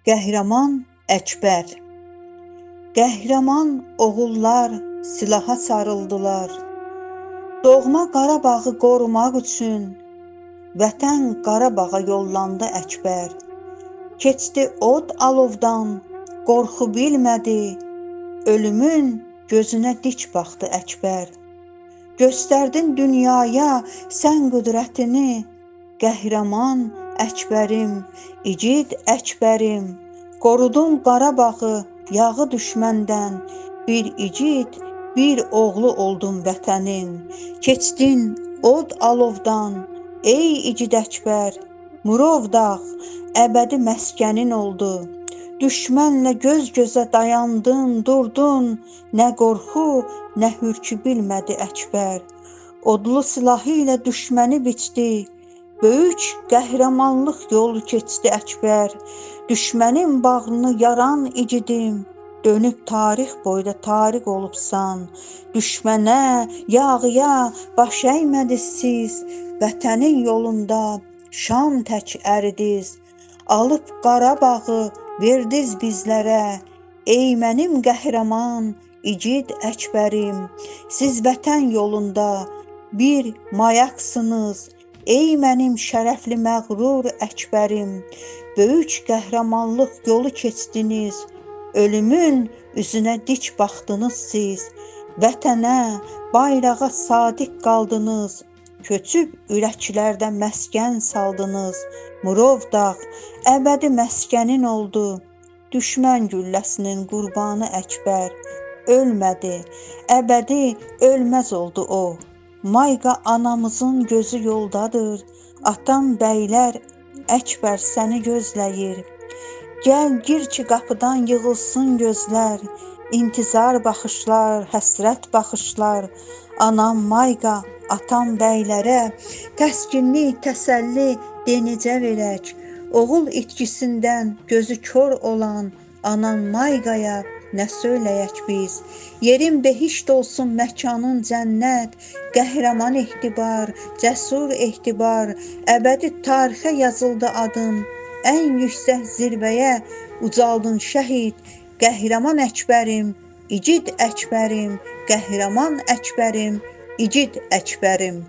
Qəhrəman Əkbər. Qəhrəman oğullar silaha sarıldılar. Doğma Qarabağı qorumaq üçün Vətən Qarabağa yollandı Əkbər. Keçdi od alovdan, qorxu bilmədi, ölümün gözünə dik baxdı Əkbər. Göstərdin dünyaya sən qüdrətini, qəhrəman Əkbərim, igid Əkbərim. Qorudun Qarabağı yağı düşməndən, bir igid, bir oğlu oldun vətənin. Keçdin od alovdan, ey igid Əkbər, Murov dağ əbədi məskənin oldu. Düşmənlə göz gözə dayandın, durdun, nə qorxu, nə hürkü bilmədi Əkbər. Odlu silahı ilə düşməni biçdi, böyük qəhrəmanlıq yolu keçdi Əkbər. Düşmənin bağrını yaran igidim, dönüb tarix boyda tariq olubsan. Düşmənə, yağıya baş əymədiz siz, vətənin yolunda şam tək əridiz. Alıb Qarabağı verdiz bizlərə, ey mənim qəhrəman, igid Əkbərim. Siz vətən yolunda bir mayaqsınız, ey mənim şərəfli məğrur Əkbərim. Böyük qəhrəmanlıq yolu keçdiniz, ölümün üzünə dik baxdınız siz. Vətənə, bayrağa sadiq qaldınız, köçüb ürəklərdə məskən saldınız. Murov dağ əbədi məskənin oldu, düşmən gülləsinin qurbanı Əkbər. Ölmədi, əbədi ölməz oldu o. Mayqa anamızın gözü yoldadır, atam bəylər Əkbər səni gözləyir. Gəl gir ki qapıdan yığılsın gözlər, intizar baxışlar, həsrət baxışlar. Anam Mayqa, atam bəylərə təskinlik, təsəlli denicə verək. Oğul itkisindən gözü kör olan anan Mayqaya nə söyləyək biz? Yerin behişt olsun, məkanın cənnət, qəhrəman ehtibar, cəsur ehtibar. Əbədi tarixə yazıldı adın, ən yüksək zirvəyə ucaldın şəhid. Qəhrəman Əkbərim, igid Əkbərim, qəhrəman Əkbərim, igid Əkbərim.